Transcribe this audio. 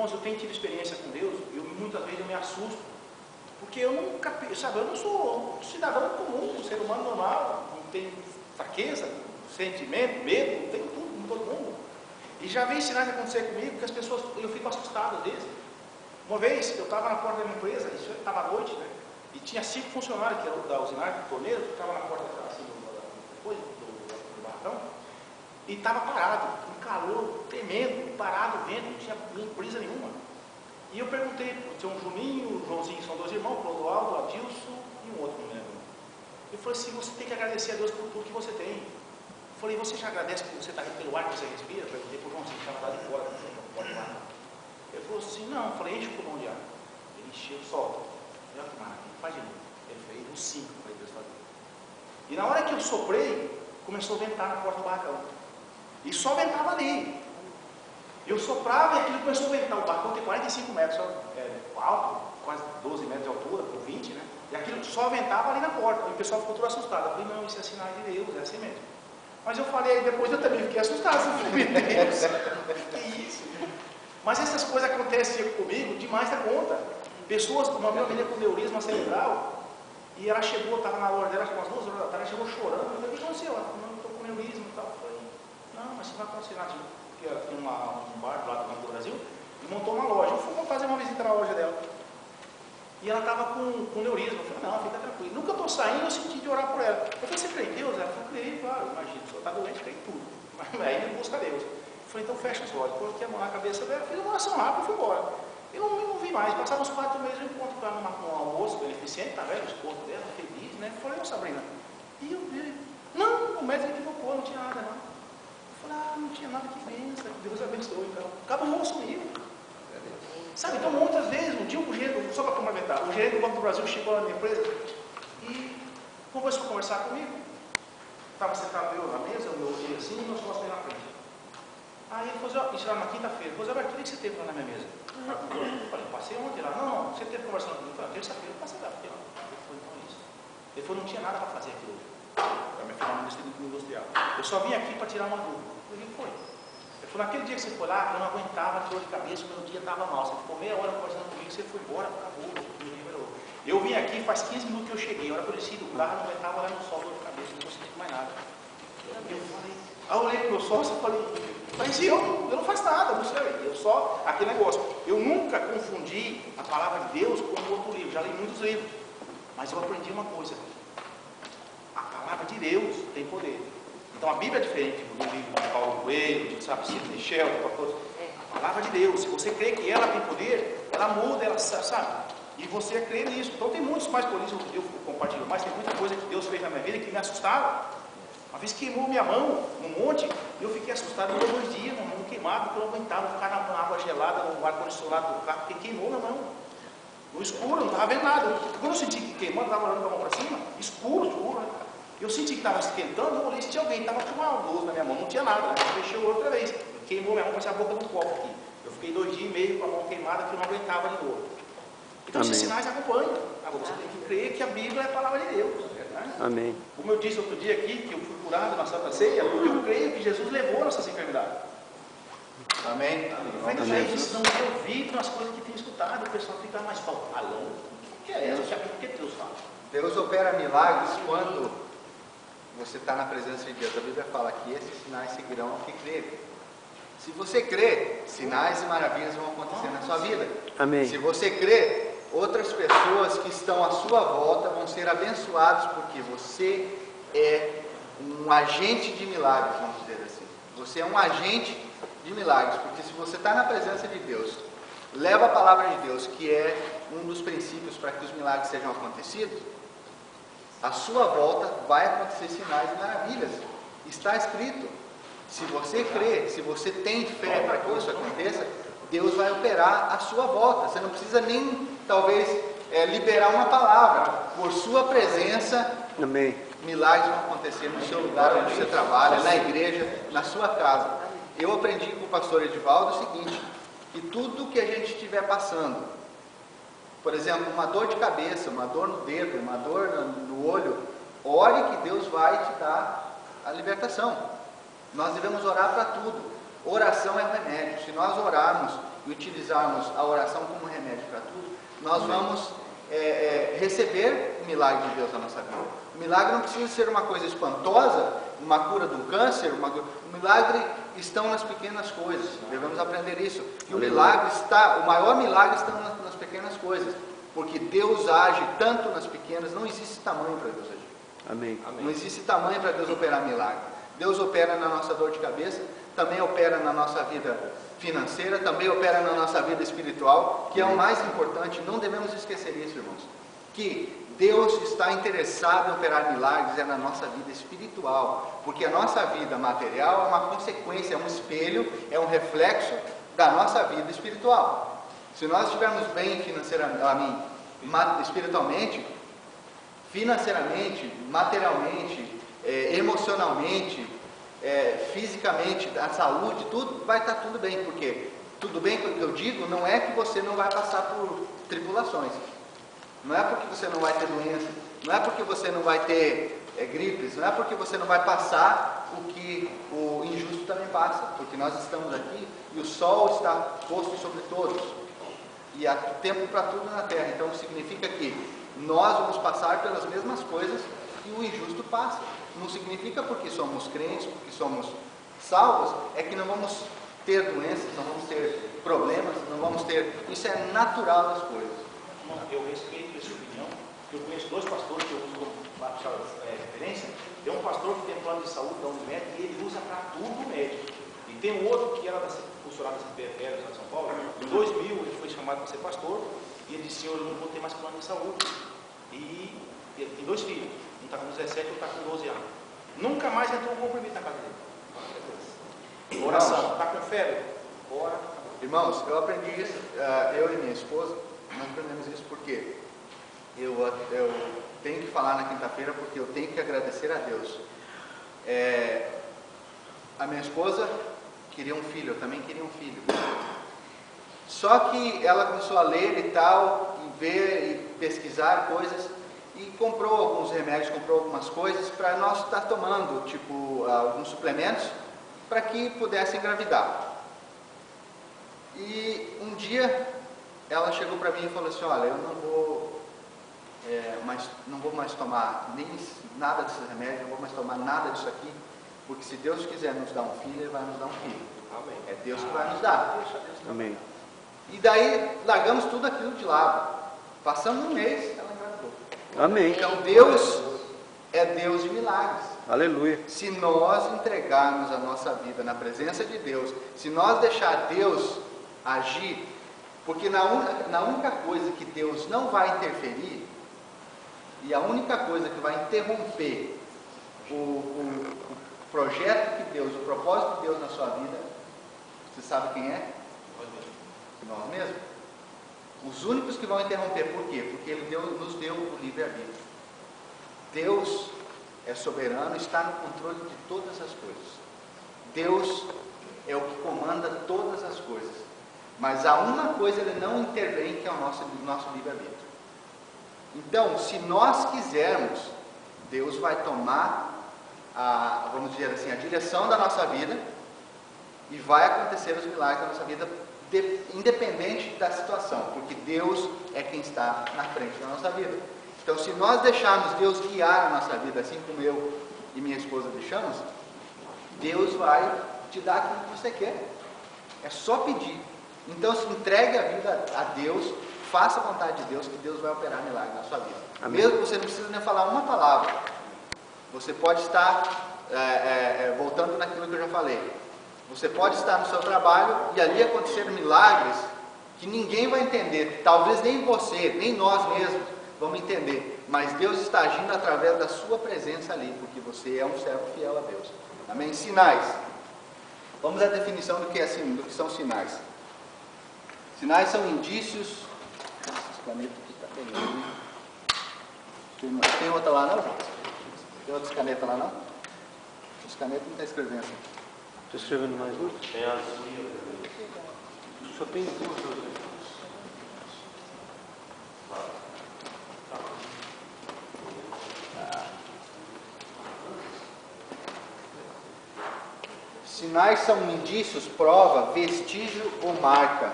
Irmãos, eu tenho tido experiência com Deus, muitas vezes eu me assusto, porque eu nunca, sabe, eu não sou um cidadão comum, um ser humano normal, não tenho fraqueza, sentimento, medo, tenho tudo com todo mundo. E já veio sinais acontecer comigo que as pessoas, eu fico assustado às vezes. Uma vez eu estava na porta da minha empresa, isso estava à noite, né? E tinha 5 funcionários que eram da usinária, do torneiro, que estavam na porta assim, do barracão, e estava parado, um calor tremendo, parado, vento, não tinha brisa nenhuma. E eu perguntei, tinha um Juninho, o Joãozinho, são 2 irmãos, o Clodoaldo, o Adilson e um outro, não lembro. Eu falei assim, você tem que agradecer a Deus por tudo que você tem. Eu falei, você já agradece por você estar pelo ar que você respira? Eu perguntei para o Joãozinho, que estava lá de fora, ele falou assim, não, eu falei, enche o pulmão de ar. Ele encheu, solta. Eu falei, faz de novo. Ele fez os 5 para ele fazer. E na hora que eu soprei, começou a ventar na porta do barracão. E só ventava ali. Eu soprava e aquilo começou a ventar. O barracão tem 45 metros, alto, quase 12 metros de altura, ou 20, né? E aquilo só ventava ali na porta. E o pessoal ficou todo assustado. Eu falei, não, isso é sinal de Deus, é assim mesmo. Mas eu falei, depois eu também fiquei assustado. Eu falei, meu Deus, que isso? Mas essas coisas acontecem comigo demais da conta. Pessoas, uma menina com neurisma cerebral, e ela chegou, estava na hora dela, umas 2 horas da tarde, ela chegou chorando. Eu falei, o que aconteceu? Ela falou, não, estou com neurisma e tal. Eu falei, não, mas você vai acontecer nada. Porque ela tem um bar lá do Banco do Brasil, e montou uma loja. Eu fui fazer uma visita na loja dela. E ela estava com neurisma. Eu falei, não, fica tranquilo. Nunca estou saindo, eu senti de orar por ela. Eu falei, você crê em Deus? Ela falou, creio, claro, imagina, o senhor está doente, crê em tudo. Mas aí ele busca Deus. Eu falei, então fecha os olhos. Coloquei a mão na cabeça dela, fiz uma oração rápida e fui embora. Eu não vi mais. Passaram uns 4 meses, eu encontro com ela num almoço beneficente, tá vendo? O esposo dela, feliz, né? Eu falei, ô Sabrina. E eu vi, não, o médico equivocou, não tinha nada, não. Eu falei, não tinha nada, que benção, que Deus abençoe. Então, acabou, sumiu. Sabe, então muitas vezes, um dia o gerente, só para complementar, o gerente do Banco do Brasil chegou na minha empresa e começou a conversar comigo. Estava sentado eu na mesa, eu olhei assim e nós costas na frente. Aí ele falou, isso era na quinta-feira. Ele falou, Alberto, o que você teve lá na minha mesa? Eu falei, passei ontem lá. Não, você teve conversando comigo. Eu falei, terça-feira eu passei lá, fiquei lá. Ele falou, então é isso. Ele falou, não tinha nada para fazer aqui hoje. Para me formar no distrito industrial. Eu só vim aqui para tirar uma dúvida. Eu falei, foi. Ele falou, naquele dia que você foi lá, eu não aguentava, que dor de cabeça, o meu dia estava mal. Você ficou meia hora conversando comigo, você foi embora, acabou. Eu vim aqui, faz 15 minutos que eu cheguei. A hora que eu desci do carro, não aguentava lá no sol, dor de cabeça, não conseguia mais nada. Eu falei, aí eu olhei para o meu sócio e falei, mas eu não faço nada, não sei. Eu só, aquele negócio. Eu nunca confundi a palavra de Deus com outro livro. Já li muitos livros. Mas eu aprendi uma coisa. A palavra de Deus tem poder. Então a Bíblia é diferente do livro de Paulo Coelho, de Cid Michel, de todos. A palavra de Deus, se você crê que ela tem poder, ela muda, ela sabe. E você crê nisso. Então tem muitos mais por isso que eu compartilho, mas tem muita coisa que Deus fez na minha vida que me assustava. Uma vez queimou minha mão no monte, e eu fiquei assustado por 2 dias, uma mão queimada, porque eu não aguentava ficar na água gelada, no ar-condicionado do carro, porque queimou minha mão. No escuro, eu não estava vendo nada. Quando eu senti que queimou, eu estava olhando com a mão para cima, escuro, né? Eu senti que estava esquentando, eu olhei se tinha alguém, estava com uma luz na minha mão, não tinha nada, né? Eu fechei outra vez, queimou minha mão, parecia a boca de um copo aqui. Eu fiquei 2 dias e meio com a mão queimada, que eu não aguentava de novo. Então esses sinais acompanham. Agora você tem que crer que a Bíblia é a palavra de Deus. Né? Amém. Como eu disse outro dia aqui, que eu fui curado na Santa Ceia, porque eu creio que Jesus levou nossas enfermidades. Amém? Mas a gente não tem ouvido as coisas que tem escutado, o pessoal fica mais falando. O que é isso? O que Deus fala? Deus opera milagres quando você está na presença de Deus. A Bíblia fala que esses sinais seguirão ao que crer. Se você crê, sinais e maravilhas vão acontecer na sua vida. Amém. Se você crê, outras pessoas que estão à sua volta vão ser abençoadas, porque você é um agente de milagres, vamos dizer assim. Você é um agente de milagres, porque se você está na presença de Deus, leva a palavra de Deus, que é um dos princípios para que os milagres sejam acontecidos, à sua volta vai acontecer sinais e maravilhas. Está escrito. Se você crê, se você tem fé para que isso aconteça, Deus vai operar à sua volta. Você não precisa nem, talvez, liberar uma palavra. Por sua presença, Amém. Milagres vão acontecer no seu lugar onde você trabalha, na igreja, na sua casa. Eu aprendi com o pastor Edivaldo o seguinte, que tudo que a gente estiver passando, por exemplo, uma dor de cabeça, uma dor no dedo, uma dor no olho, ore que Deus vai te dar a libertação. Nós devemos orar para tudo. Oração é um remédio. Se nós orarmos e utilizarmos a oração como remédio para tudo, nós vamos receber o milagre de Deus na nossa vida. O milagre não precisa ser uma coisa espantosa, uma cura do câncer, o milagre estão nas pequenas coisas. Devemos aprender isso. Que o maior milagre está nas pequenas coisas, porque Deus age tanto nas pequenas, não existe tamanho para Deus agir. Amém. Não existe tamanho para Deus operar milagre. Deus opera na nossa dor de cabeça, também opera na nossa vida financeira, também opera na nossa vida espiritual, que é o mais importante. Não devemos esquecer isso, irmãos, que Deus está interessado em operar milagres na nossa vida espiritual, porque a nossa vida material é uma consequência, é um espelho, é um reflexo da nossa vida espiritual. Se nós estivermos bem financeiramente, espiritualmente, financeiramente, materialmente, emocionalmente, fisicamente, a saúde, tudo vai estar tudo bem. Porque tudo bem, o que eu digo não é que você não vai passar por tribulações, não é porque você não vai ter doença, não é porque você não vai ter gripes, não é porque você não vai passar o que o injusto também passa, porque nós estamos aqui e o sol está posto sobre todos e há tempo para tudo na terra. Então significa que nós vamos passar pelas mesmas coisas que o injusto passa. Não significa porque somos crentes, porque somos salvos, é que não vamos ter doenças, não vamos ter problemas, não vamos ter... Isso é natural das coisas. Eu respeito essa opinião. Eu conheço dois pastores que eu uso como referência. Tem um pastor que tem plano de saúde da Unimed e ele usa para tudo o médico. E tem um outro que era funcionário da CPFL de São Paulo. Em 2000 ele foi chamado para ser pastor e ele disse: Senhor, eu não vou ter mais plano de saúde. E ele tem dois filhos. Um está com 17 e outro está com 12 anos. Nunca mais entrou um comprimido na casa dele. Oração. Está com febre? Ora. Irmãos, eu aprendi isso, eu e minha esposa, nós aprendemos isso porque eu tenho que falar na quinta-feira, porque eu tenho que agradecer a Deus. A minha esposa queria um filho, eu também queria um filho. Só que ela começou a ler e tal, e ver e pesquisar coisas, e comprou alguns remédios, comprou algumas coisas para nós estar tomando, tipo alguns suplementos, para que pudesse engravidar. E um dia ela chegou para mim e falou assim: olha, eu não vou mais tomar nem nada desses remédios, não vou mais tomar nada disso aqui, porque se Deus quiser nos dar um filho, Ele vai nos dar um filho. Amém. É Deus que vai nos dar. Amém. E daí largamos tudo aquilo de lado. Passamos um mês, ela engravidou. Amém. Então Deus é Deus de milagres. Aleluia. Se nós entregarmos a nossa vida na presença de Deus, se nós deixar Deus agir, porque na única coisa que Deus não vai interferir, e a única coisa que vai interromper o projeto de Deus, o propósito de Deus na sua vida, você sabe quem é? Nós mesmos. Os únicos que vão interromper, por quê? Porque Ele nos deu o livre-arbítrio. Deus é soberano, está no controle de todas as coisas. Deus é o que comanda todas as coisas. Mas há uma coisa Ele não intervém, que é o nosso livre-arbítrio. Então, se nós quisermos, Deus vai tomar vamos dizer assim, a direção da nossa vida, e vai acontecer os milagres da nossa vida, independente da situação, porque Deus é quem está na frente da nossa vida. Então, se nós deixarmos Deus guiar a nossa vida, assim como eu e minha esposa deixamos, Deus vai te dar aquilo que você quer. É só pedir. Então, se entregue a vida a Deus, faça a vontade de Deus, que Deus vai operar milagre na sua vida. Amém. Mesmo que você não precisa nem falar uma palavra, você pode estar voltando naquilo que eu já falei. Você pode estar no seu trabalho e ali acontecer milagres que ninguém vai entender, talvez nem você, nem nós mesmos vamos entender, mas Deus está agindo através da sua presença ali, porque você é um servo fiel a Deus. Amém? Sinais. Vamos à definição do que são sinais. Sinais são indícios. Esse planeta aqui está pegando. Tem outra lá não? Tem outras canetas lá não? As canetas não estão escrevendo. Estou escrevendo mais uma? Tem as Só tem duas. Sinais são indícios, prova, vestígio ou marca.